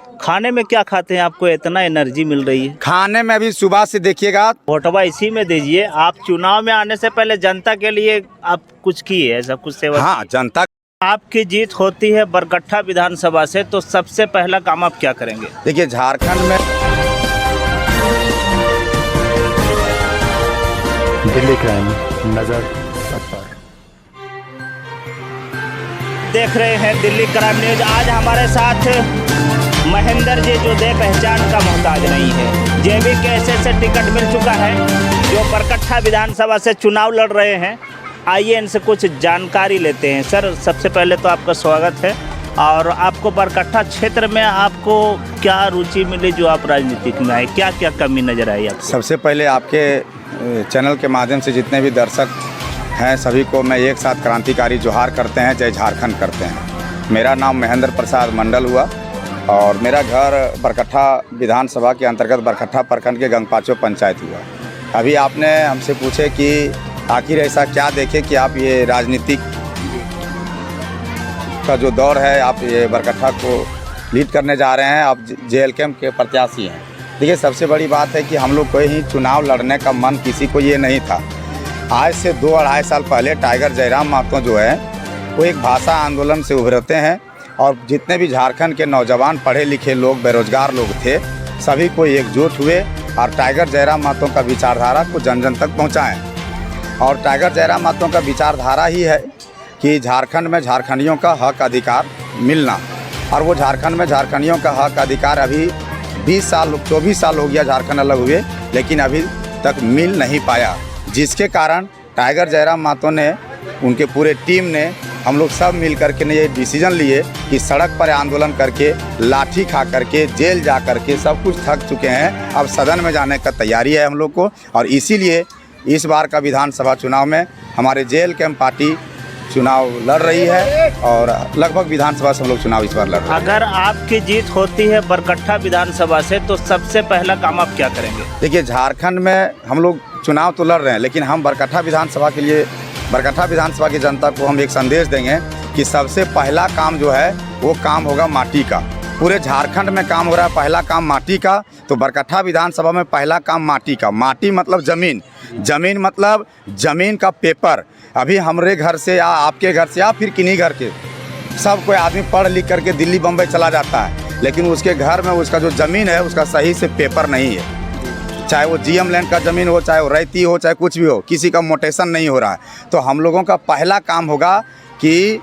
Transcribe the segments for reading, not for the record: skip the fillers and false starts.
खाने में क्या खाते हैं, आपको इतना एनर्जी मिल रही है? खाने में अभी सुबह से देखिएगा। वोटवा इसी में दीजिए। आप चुनाव में आने से पहले जनता के लिए आप कुछ किए, ऐसा कुछ सेवा? हाँ, जनता। आपकी जीत होती है बरकट्ठा विधानसभा से, तो सबसे पहला काम आप क्या करेंगे? देखिए, झारखंड में दिल्ली क्राइम नजर पर देख रहे हैं दिल्ली क्राइम न्यूज। आज हमारे साथ महेंद्र जी, जो दे पहचान का मोहताज नहीं है, JBK से टिकट मिल चुका है, जो बरकट्ठा विधानसभा से चुनाव लड़ रहे हैं। आइए इनसे कुछ जानकारी लेते हैं। सर, सबसे पहले तो आपका स्वागत है। और आपको बरकट्ठा क्षेत्र में आपको क्या रुचि मिली जो आप राजनीतिक में आए? क्या क्या कमी नजर आई आपको? सबसे पहले आपके चैनल के माध्यम से जितने भी दर्शक हैं सभी को मैं एक साथ क्रांतिकारी जोहार करते हैं, जय झारखंड करते हैं। मेरा नाम महेंद्र प्रसाद मंडल हुआ और मेरा घर बरकट्ठा विधानसभा के अंतर्गत बरकट्ठा प्रखंड के गंगपाचो पंचायत हुआ। अभी आपने हमसे पूछे कि आखिर ऐसा क्या देखे कि आप ये राजनीतिक का जो दौर है, आप ये बरकट्ठा को लीड करने जा रहे हैं, आप JLK के प्रत्याशी हैं। देखिए, सबसे बड़ी बात है कि हम लोग को ही चुनाव लड़ने का मन किसी को ये नहीं था। आज से 2-2.5 साल पहले टाइगर जयराम महतो जो है वो एक भाषा आंदोलन से उभरते हैं और जितने भी झारखंड के नौजवान पढ़े लिखे लोग, बेरोजगार लोग थे, सभी को एकजुट हुए और टाइगर जयराम महतो का विचारधारा को जन जन तक पहुँचाएँ। और टाइगर जयराम महतो का विचारधारा ही है कि झारखंड में झारखंडियों का हक अधिकार मिलना। और वो झारखंड में झारखंडियों का हक अधिकार अभी 24 साल हो गया झारखंड अलग हुए, लेकिन अभी तक मिल नहीं पाया, जिसके कारण टाइगर जयराम महतो ने, उनके पूरे टीम ने, हम लोग सब मिल करके ने ये डिसीजन लिए कि सड़क पर आंदोलन करके, लाठी खा करके, जेल जा करके सब कुछ थक चुके हैं। अब सदन में जाने का तैयारी है हम लोग को। और इसीलिए इस बार का विधानसभा चुनाव में हमारे JLK पार्टी चुनाव लड़ रही है और लगभग विधानसभा से हम लोग चुनाव इस बार लड़ रहे हैं। अगर आपकी जीत होती है बरकट्ठा विधानसभा से, तो सबसे पहला काम आप क्या करेंगे? देखिए, झारखंड में हम लोग चुनाव तो लड़ रहे हैं, लेकिन हम बरकट्ठा विधानसभा के लिए, बरकट्ठा विधानसभा की जनता को हम एक संदेश देंगे कि सबसे पहला काम जो है वो काम होगा माटी का। पूरे झारखंड में काम हो रहा है, पहला काम माटी का, तो बरकट्ठा विधानसभा में पहला काम माटी का। माटी मतलब ज़मीन, ज़मीन मतलब ज़मीन का पेपर। अभी हमारे घर से या आपके घर से या फिर किन्हीं घर के सब कोई आदमी पढ़ लिख करके दिल्ली बम्बई चला जाता है, लेकिन उसके घर में उसका जो ज़मीन है उसका सही से पेपर नहीं है। चाहे वो GM लैंड का ज़मीन हो, चाहे वो रैती हो, चाहे कुछ भी हो, किसी का मोटेशन नहीं हो रहा है। तो हम लोगों का पहला काम होगा कि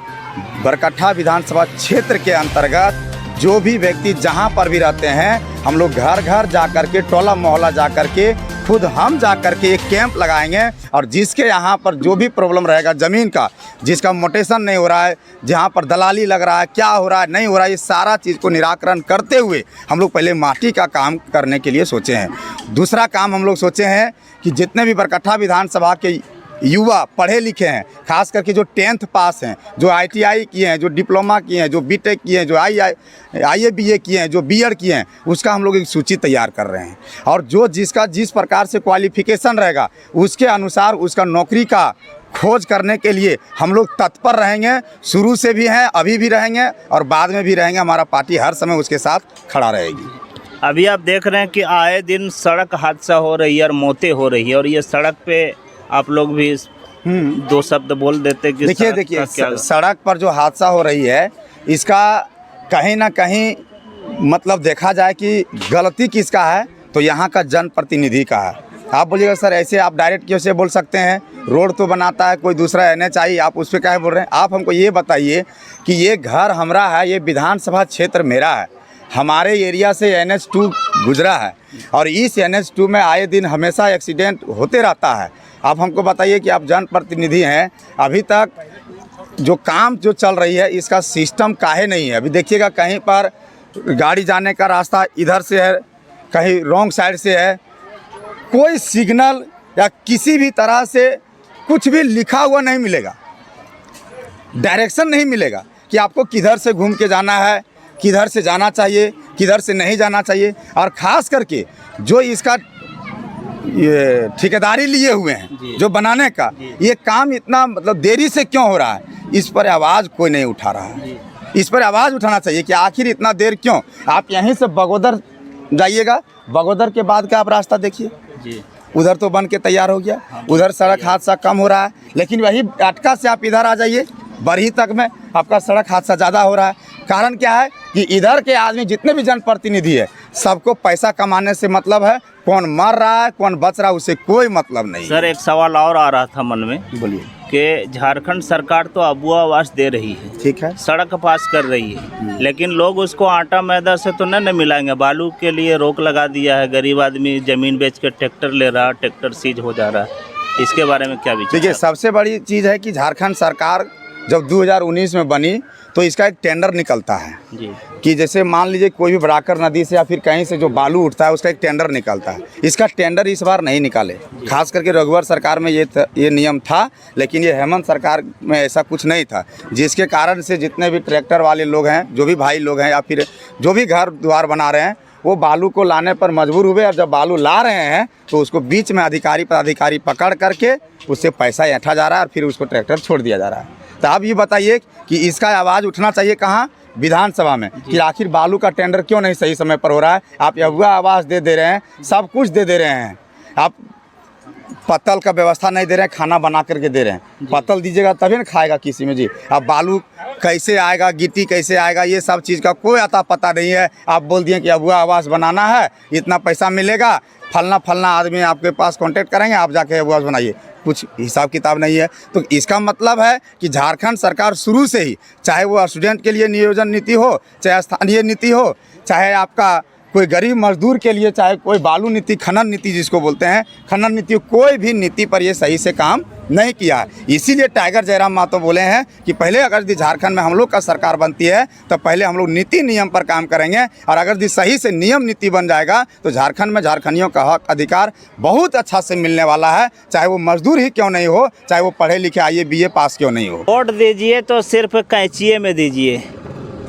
बरकट्ठा विधानसभा क्षेत्र के अंतर्गत जो भी व्यक्ति जहाँ पर भी रहते हैं, हम लोग घर घर जा कर के, टोला मोहल्ला जा कर के, खुद हम जा कर के एक कैंप लगाएंगे और जिसके यहाँ पर जो भी प्रॉब्लम रहेगा ज़मीन का, जिसका मोटेशन नहीं हो रहा है, जहाँ पर दलाली लग रहा है, क्या हो रहा है, नहीं हो रहा है, ये सारा चीज़ को निराकरण करते हुए हम लोग पहले माटी का काम करने के लिए सोचे हैं। दूसरा काम हम लोग सोचे हैं कि जितने भी बरकट्ठा विधानसभा के युवा पढ़े लिखे हैं, खास करके जो 10th पास हैं, जो ITI किए हैं, जो डिप्लोमा किए हैं, जो BTech किए हैं, जो IABA किए हैं, जो BEd किए हैं, उसका हम लोग एक सूची तैयार कर रहे हैं। और जो जिसका जिस प्रकार से क्वालिफिकेशन रहेगा उसके अनुसार उसका नौकरी का खोज करने के लिए हम लोग तत्पर रहेंगे। शुरू से भी हैं, अभी भी रहेंगे और बाद में भी रहेंगे। हमारा पार्टी हर समय उसके साथ खड़ा रहेगी। अभी आप देख रहे हैं कि आए दिन सड़क हादसा हो रही है और मौतें हो रही है, और ये सड़क पे आप लोग भी 2 शब्द बोल देते कि देखिए सड़क पर जो हादसा हो रही है, इसका कहीं ना कहीं मतलब देखा जाए कि गलती किसका है, तो यहाँ का जनप्रतिनिधि का है। आप बोलिएगा सर ऐसे आप डायरेक्ट कैसे बोल सकते हैं, रोड तो बनाता है कोई दूसरा NHI, आप उस पर क्या बोल रहे हैं? आप हमको ये बताइए कि ये घर हमारा है, ये विधानसभा क्षेत्र मेरा है, हमारे एरिया से NH2 गुजरा है और इस NH2 में आए दिन हमेशा एक्सीडेंट होते रहता है। आप हमको बताइए कि आप जनप्रतिनिधि हैं, अभी तक जो काम जो चल रही है इसका सिस्टम काहे नहीं है? अभी देखिएगा कहीं पर गाड़ी जाने का रास्ता इधर से है, कहीं रॉन्ग साइड से है, कोई सिग्नल या किसी भी तरह से कुछ भी लिखा हुआ नहीं मिलेगा, डायरेक्शन नहीं मिलेगा कि आपको किधर से घूम के जाना है, किधर से जाना चाहिए, किधर से नहीं जाना चाहिए। और ख़ास करके जो इसका ये ठेकेदारी लिए हुए हैं जो बनाने का, ये काम इतना मतलब देरी से क्यों हो रहा है, इस पर आवाज़ कोई नहीं उठा रहा है। इस पर आवाज़ उठाना चाहिए कि आखिर इतना देर क्यों। आप यहीं से बगोदर जाइएगा, बगोदर के बाद का आप रास्ता देखिए जी, उधर तो बन के तैयार हो गया, उधर सड़क हादसा कम हो रहा है, लेकिन वही अटका से आप इधर आ जाइए, बरही तक में आपका सड़क हादसा ज़्यादा हो रहा है। कारण क्या है कि इधर के आदमी जितने भी जनप्रतिनिधि है सबको पैसा कमाने से मतलब है, कौन मर रहा है कौन बच रहा है उससे कोई मतलब नहीं। सर एक सवाल और आ रहा था मन में बोलिए। कि झारखंड सरकार तो अबुआ आवास दे रही है, ठीक है, सड़क पास कर रही है, लेकिन लोग उसको आटा मैदा से तो नहीं मिलाएंगे। बालू के लिए रोक लगा दिया है, गरीब आदमी ज़मीन बेच के ट्रैक्टर ले रहा है, ट्रैक्टर सीज हो जा रहा है, इसके बारे में क्या विचार? देखिए सबसे बड़ी चीज़ है कि झारखंड सरकार जब 2019 में बनी तो इसका एक टेंडर निकलता है जी, कि जैसे मान लीजिए कोई भी बराकर नदी से या फिर कहीं से जो बालू उठता है उसका एक टेंडर निकलता है। इसका टेंडर इस बार नहीं निकाले, खास करके रघुवर सरकार में ये नियम था, लेकिन ये हेमंत सरकार में ऐसा कुछ नहीं था, जिसके कारण से जितने भी ट्रैक्टर वाले लोग हैं, जो भी भाई लोग हैं या फिर जो भी घर द्वार बना रहे हैं, वो बालू को लाने पर मजबूर हुए। और जब बालू ला रहे हैं तो उसको बीच में अधिकारी पदाधिकारी पकड़ करके उससे पैसा ऐंठा जा रहा है और फिर उसको ट्रैक्टर छोड़ दिया जा रहा है। तो आप ये बताइए कि इसका आवाज़ उठना चाहिए कहाँ? विधानसभा में, कि आखिर बालू का टेंडर क्यों नहीं सही समय पर हो रहा है। आप अगुआ आवास दे रहे हैं, सब कुछ दे रहे हैं, आप पत्तल का व्यवस्था नहीं दे रहे हैं, खाना बना करके दे रहे हैं। पत्तल दीजिएगा तभी ना खाएगा किसी में जी। अब बालू कैसे आएगा, गिट्टी कैसे आएगा, ये सब चीज़ का कोई अता पता नहीं है। आप बोल दिए कि अगुआ आवास बनाना है, इतना पैसा मिलेगा, फलना आदमी आपके पास कांटेक्ट करेंगे, आप जाके आवास बनाइए, कुछ हिसाब किताब नहीं है। तो इसका मतलब है कि झारखंड सरकार शुरू से ही, चाहे वो स्टूडेंट के लिए नियोजन नीति हो, चाहे स्थानीय नीति हो, चाहे आपका कोई गरीब मजदूर के लिए, चाहे कोई बालू नीति, खनन नीति जिसको बोलते हैं, खनन नीति, कोई भी नीति पर ये सही से काम नहीं किया है। इसीलिए टाइगर जयराम महतो बोले हैं कि पहले अगर झारखंड में हम लोग का सरकार बनती है तो पहले हम लोग नीति नियम पर काम करेंगे, और अगर सही से नियम नीति बन जाएगा तो झारखंड में झारखंडियों का हक अधिकार बहुत अच्छा से मिलने वाला है, चाहे वो मजदूर ही क्यों नहीं हो, चाहे वो पढ़े लिखे IAS BA पास क्यों नहीं हो। वोट दीजिए तो सिर्फ कैंचिए में दीजिए।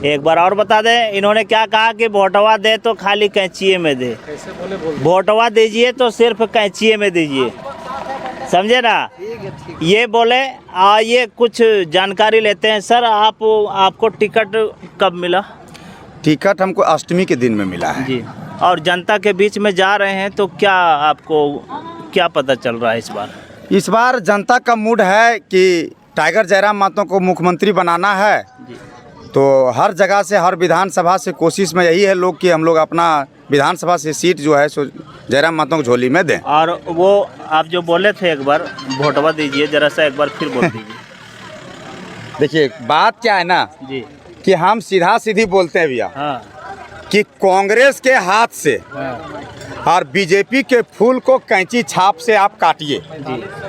एक बार और बता दें, इन्होंने क्या कहा कि वोटवा दे तो खाली कैंचिए में दे, वोटवा दीजिए तो सिर्फ कैंचिए में दीजिए, समझे ना? ये बोले। ये कुछ जानकारी लेते हैं सर। आपको टिकट कब मिला? टिकट हमको अष्टमी के दिन में मिला है जी। और जनता के बीच में जा रहे हैं तो क्या आपको क्या पता चल रहा है इस बार? इस बार जनता का मूड है कि टाइगर जयराम महतो को मुख्यमंत्री बनाना है जी। तो हर जगह से, हर विधानसभा से कोशिश में यही है लोग कि हम लोग अपना विधानसभा से सीट जो है सो जयराम महतो को झोली में दें। और वो आप जो बोले थे एक बार वोटवा दीजिए, जरा सा एक बार फिर बोल दीजिए। देखिए बात क्या है ना जी, कि हम सीधा सीधी बोलते हैं भैया, हाँ कि कांग्रेस के हाथ से और बीजेपी के फूल को कैंची छाप से आप काटिए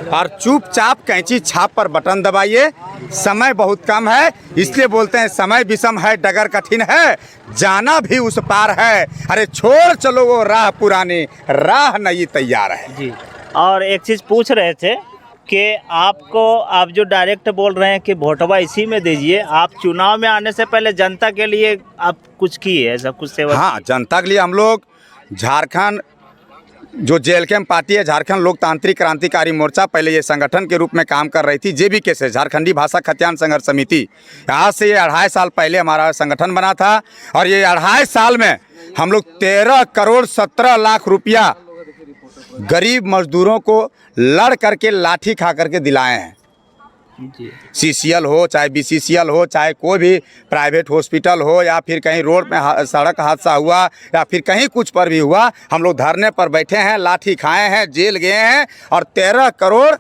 और चुपचाप कैंची छाप पर बटन दबाइए। समय बहुत कम है, इसलिए बोलते हैं समय विषम है, डगर कठिन है, जाना भी उस पार है, अरे छोड़ चलो वो राह पुरानी, राह नई तैयार है जी। और एक चीज़ पूछ रहे थे कि आप जो डायरेक्ट बोल रहे हैं कि वोटवा इसी में दीजिए, आप चुनाव में आने से पहले जनता के लिए आप कुछ किए, ऐसा कुछ सेवा? हाँ, जनता के लिए हम लोग झारखंड जो JLKM पार्टी है, झारखंड लोकतांत्रिक क्रांतिकारी मोर्चा, पहले ये संगठन के रूप में काम कर रही थी, JBK से, झारखंडी भाषा खतियान संघर्ष समिति। आज से ये 2.5 साल पहले हमारा संगठन बना था और ये 2.5 साल में हम लोग 13 करोड़ 17 लाख रुपया गरीब मजदूरों को लड़ करके, लाठी खा करके दिलाए हैं। जी। CCL हो, चाहे BCCL हो, चाहे कोई भी प्राइवेट हॉस्पिटल हो, या फिर कहीं रोड में सड़क हादसा हुआ, या फिर कहीं कुछ पर भी हुआ, हम लोग धरने पर बैठे हैं, लाठी खाए हैं, जेल गए हैं और 13 करोड़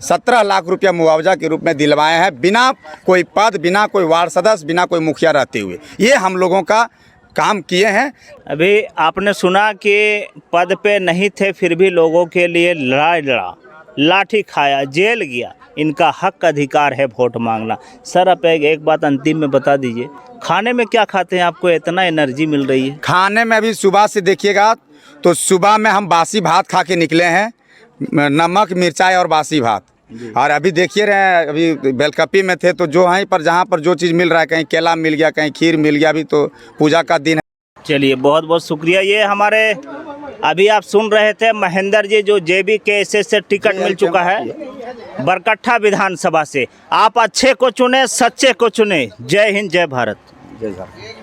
17 लाख रुपया मुआवजा के रूप में दिलवाए हैं, बिना कोई पद, बिना कोई वार्ड सदस्य, बिना कोई मुखिया रहते हुए। ये हम लोगों का काम किए हैं। अभी आपने सुना कि पद पे नहीं थे फिर भी लोगों के लिए लड़ा, लाठी खाया, जेल गया। इनका हक अधिकार है वोट मांगना। सर आप एक बात अंतिम में बता दीजिए, खाने में क्या खाते हैं, आपको इतना एनर्जी मिल रही है? खाने में अभी सुबह से देखिएगा तो सुबह में हम बासी भात खा के निकले हैं, नमक मिर्चाई और बासी भात। और अभी देखिए रहे, अभी बेलकपी में थे तो जो वहीं पर जहाँ पर जो चीज़ मिल रहा है, कहीं केला मिल गया, कहीं खीर मिल गया, अभी तो पूजा का दिन है। चलिए बहुत बहुत शुक्रिया। ये हमारे अभी आप सुन रहे थे महेंद्र जी, जो JBK से टिकट मिल चुका है बरकट्ठा विधानसभा से। आप अच्छे को चुने, सच्चे को चुने। जय हिंद, जय भारत। जय झारखंड।